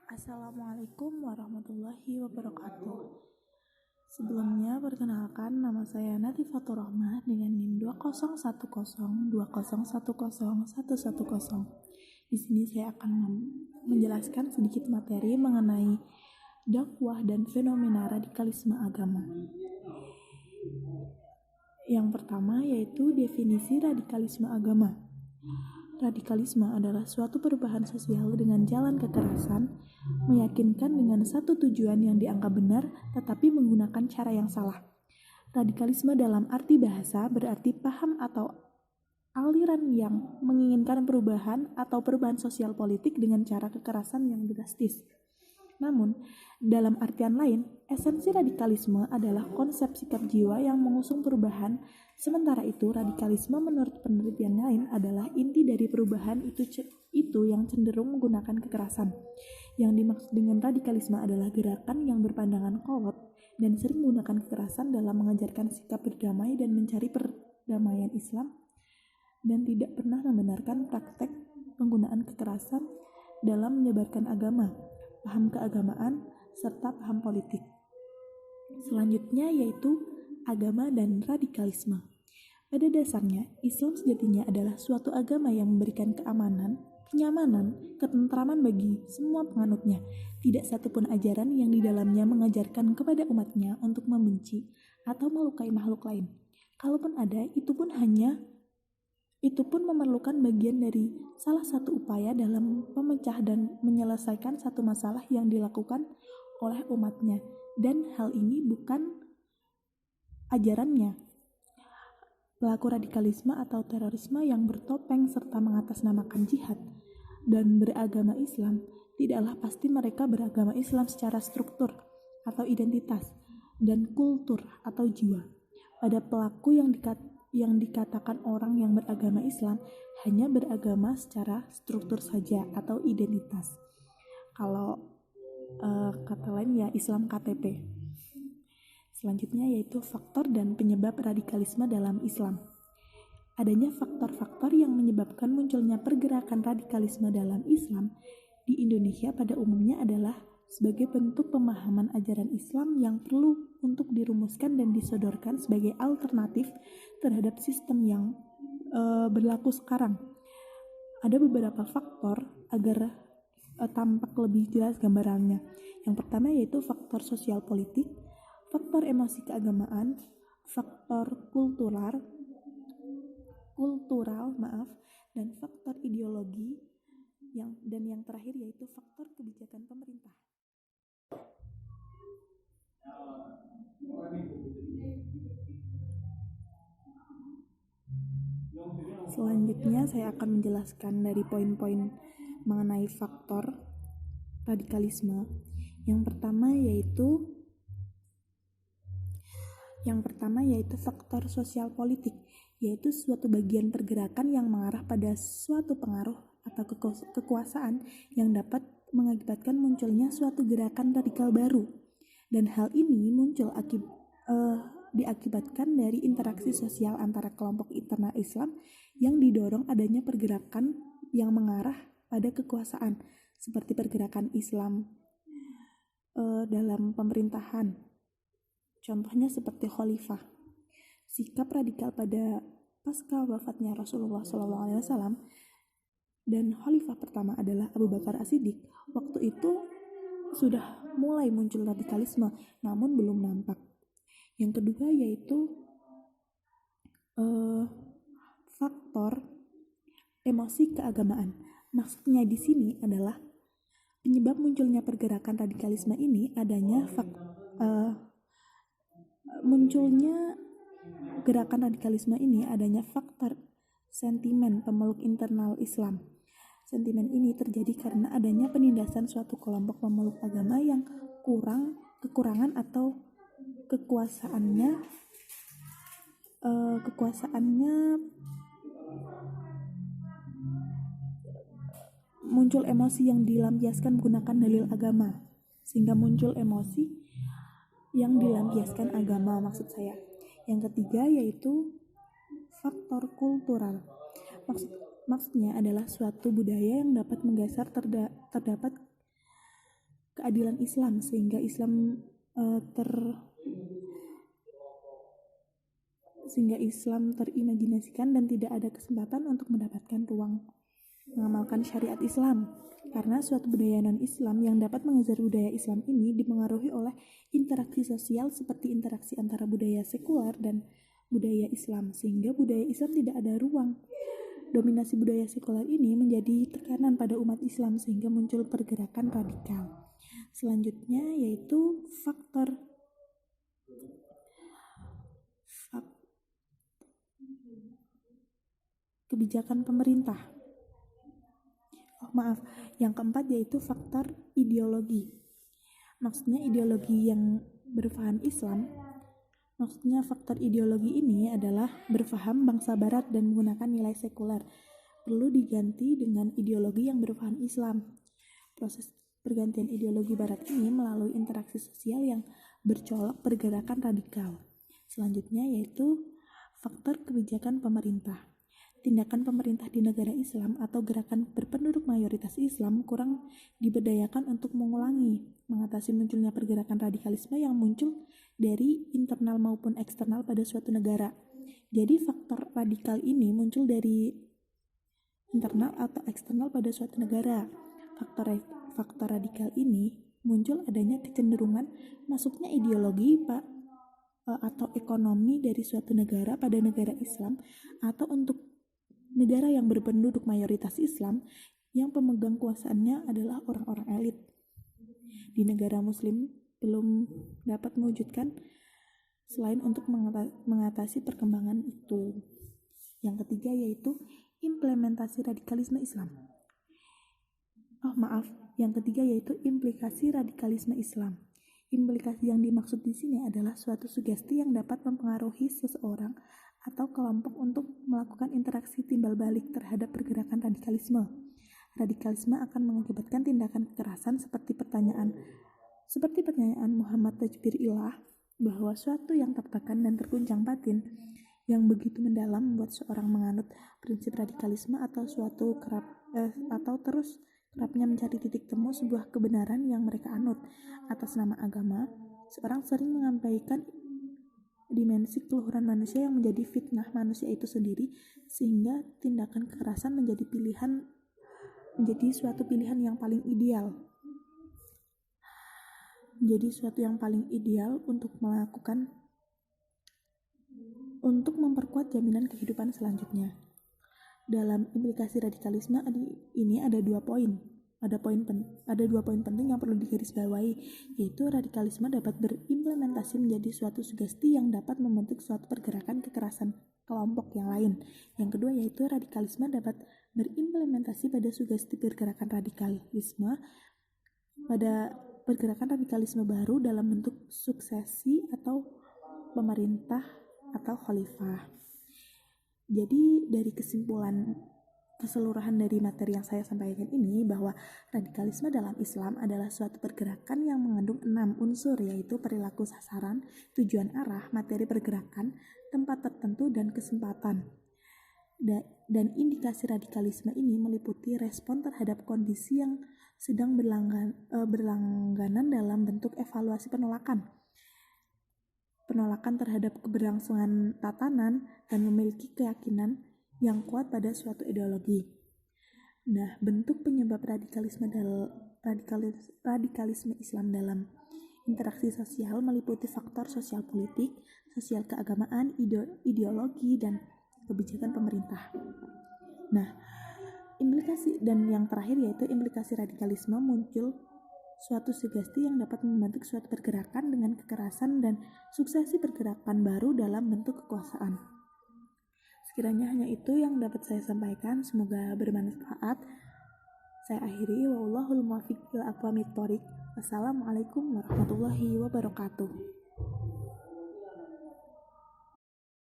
Assalamualaikum warahmatullahi wabarakatuh. Sebelumnya, perkenalkan nama saya Natifatur Rahmah dengan NIM 20102010110110. Di sini saya akan menjelaskan sedikit materi mengenai dakwah dan fenomena radikalisme agama. Yang pertama yaitu definisi radikalisme agama. Radikalisme adalah suatu perubahan sosial dengan jalan kekerasan, meyakinkan dengan satu tujuan yang dianggap benar tetapi menggunakan cara yang salah. Radikalisme dalam arti bahasa berarti paham atau aliran yang menginginkan perubahan atau perubahan sosial politik dengan cara kekerasan yang drastis. Namun, dalam artian lain, esensi radikalisme adalah konsep sikap jiwa yang mengusung perubahan. Sementara itu, radikalisme menurut penelitian lain adalah inti dari perubahan itu yang cenderung menggunakan kekerasan. Yang dimaksud dengan radikalisme adalah gerakan yang berpandangan kolot dan sering menggunakan kekerasan dalam mengajarkan sikap berdamai dan mencari perdamaian Islam, dan tidak pernah membenarkan praktek penggunaan kekerasan dalam menyebarkan agama, paham keagamaan, serta paham politik. Selanjutnya yaitu agama dan radikalisme. Pada dasarnya, Islam sejatinya adalah suatu agama yang memberikan keamanan, kenyamanan, ketentraman bagi semua penganutnya. Tidak satupun ajaran yang di dalamnya mengajarkan kepada umatnya untuk membenci atau melukai makhluk lain. Kalaupun ada, itu pun memerlukan bagian dari salah satu upaya dalam memecah dan menyelesaikan satu masalah yang dilakukan oleh umatnya, dan hal ini bukan ajarannya. Pelaku radikalisme atau terorisme yang bertopeng serta mengatasnamakan jihad dan beragama Islam, tidaklah pasti mereka beragama Islam secara struktur atau identitas dan kultur atau jiwa. Pada pelaku yang dikatakan orang yang beragama Islam hanya beragama secara struktur saja atau identitas. Kalau kata lain ya Islam KTP. Selanjutnya yaitu faktor dan penyebab radikalisme dalam Islam. Adanya faktor-faktor yang menyebabkan munculnya pergerakan radikalisme dalam Islam di Indonesia pada umumnya adalah sebagai bentuk pemahaman ajaran Islam yang perlu untuk dirumuskan dan disodorkan sebagai alternatif terhadap sistem yang berlaku sekarang. Ada beberapa faktor agar tampak lebih jelas gambarannya. Yang pertama yaitu faktor sosial politik, faktor emosi keagamaan, faktor kultural, dan faktor ideologi, dan yang terakhir yaitu faktor kebijakan pemerintah. Selanjutnya saya akan menjelaskan dari poin-poin mengenai faktor radikalisme. Yang pertama yaitu faktor sosial politik, yaitu suatu bagian pergerakan yang mengarah pada suatu pengaruh atau kekuasaan yang dapat mengakibatkan munculnya suatu gerakan radikal baru. Dan hal ini muncul diakibatkan dari interaksi sosial antara kelompok internal Islam yang didorong adanya pergerakan yang mengarah pada kekuasaan, seperti pergerakan Islam dalam pemerintahan. Contohnya seperti khalifah. Sikap radikal pada pasca wafatnya Rasulullah SAW dan khalifah pertama adalah Abu Bakar As-Siddiq. Waktu itu sudah mulai muncul radikalisme, namun belum nampak. Yang kedua yaitu faktor emosi keagamaan. Maksudnya di sini adalah penyebab munculnya pergerakan radikalisme ini adanya munculnya gerakan radikalisme ini adanya faktor sentimen pemeluk internal Islam. Sentimen ini terjadi karena adanya penindasan suatu kelompok pemeluk agama yang kekurangan atau kekuasaannya muncul emosi yang dilampiaskan menggunakan dalil agama, sehingga muncul emosi yang dilampiaskan agama maksud saya. Yang ketiga yaitu faktor kultural. Maksudnya adalah suatu budaya yang dapat menggeser terdapat keadilan Islam, sehingga Islam terimajinasikan dan tidak ada kesempatan untuk mendapatkan ruang mengamalkan syariat Islam. Karena suatu budaya non-Islam yang dapat mengejar budaya Islam ini dipengaruhi oleh interaksi sosial seperti interaksi antara budaya sekuler dan budaya Islam, sehingga budaya Islam tidak ada ruang. Dominasi budaya sekuler ini menjadi tekanan pada umat Islam sehingga muncul pergerakan radikal. Selanjutnya yaitu faktor kebijakan pemerintah. Yang keempat yaitu faktor ideologi. Maksudnya ideologi yang berpaham Islam. Maksudnya faktor ideologi ini adalah berpaham bangsa barat dan menggunakan nilai sekuler. Perlu diganti dengan ideologi yang berpaham Islam. Proses pergantian ideologi barat ini melalui interaksi sosial yang bercolok pergerakan radikal. Selanjutnya yaitu faktor kebijakan pemerintah. Tindakan pemerintah di negara Islam atau gerakan berpenduduk mayoritas Islam kurang diberdayakan untuk mengatasi munculnya pergerakan radikalisme yang muncul dari internal maupun eksternal pada suatu negara. Jadi faktor radikal ini muncul dari internal atau eksternal pada suatu negara. Faktor radikal ini muncul adanya kecenderungan masuknya ideologi atau ekonomi dari suatu negara pada negara Islam atau untuk negara yang berpenduduk mayoritas Islam yang pemegang kuasaannya adalah orang-orang elit. Di negara Muslim belum dapat mewujudkan selain untuk mengatasi perkembangan itu. Yang ketiga yaitu implementasi radikalisme Islam. Yang ketiga yaitu implikasi radikalisme Islam. Implikasi yang dimaksud di sini adalah suatu sugesti yang dapat mempengaruhi seseorang atau kelompok untuk melakukan interaksi timbal balik terhadap pergerakan radikalisme. Radikalisme akan mengakibatkan tindakan kekerasan seperti pertanyaan Muhammad Tajbir Ilah bahwa suatu yang tertekan dan terguncang batin yang begitu mendalam membuat seorang menganut prinsip radikalisme atau terus kerapnya mencari titik temu sebuah kebenaran yang mereka anut atas nama agama. Seorang sering menyampaikan dimensi keluhuran manusia yang menjadi fitnah manusia itu sendiri, sehingga tindakan kekerasan menjadi suatu pilihan yang paling ideal. Untuk memperkuat jaminan kehidupan selanjutnya. Dalam implikasi radikalisme ini ada dua poin. Ada dua poin penting yang perlu digarisbawahi, yaitu radikalisme dapat berimplementasi menjadi suatu sugesti yang dapat membentuk suatu pergerakan kekerasan kelompok yang lain. Yang kedua yaitu radikalisme dapat berimplementasi pada sugesti pergerakan radikalisme baru dalam bentuk suksesi atau pemerintah atau khalifah. Jadi dari keseluruhan dari materi yang saya sampaikan ini, bahwa radikalisme dalam Islam adalah suatu pergerakan yang mengandung 6 unsur, yaitu perilaku sasaran, tujuan arah, materi pergerakan, tempat tertentu, dan kesempatan. Dan indikasi radikalisme ini meliputi respon terhadap kondisi yang sedang berlangganan dalam bentuk evaluasi penolakan terhadap keberlangsungan tatanan, dan memiliki keyakinan yang kuat pada suatu ideologi. Nah, bentuk penyebab radikalisme Islam dalam interaksi sosial meliputi faktor sosial politik, sosial keagamaan, ideologi, dan kebijakan pemerintah. Nah, yang terakhir yaitu implikasi radikalisme muncul suatu sugesti yang dapat membentuk suatu pergerakan dengan kekerasan dan suksesi pergerakan baru dalam bentuk kekuasaan. Sekiranya hanya itu yang dapat saya sampaikan, semoga bermanfaat. Saya akhiri, wallahul muwaffiq ila aqwamit thoriq. Wassalamualaikum warahmatullahi wabarakatuh.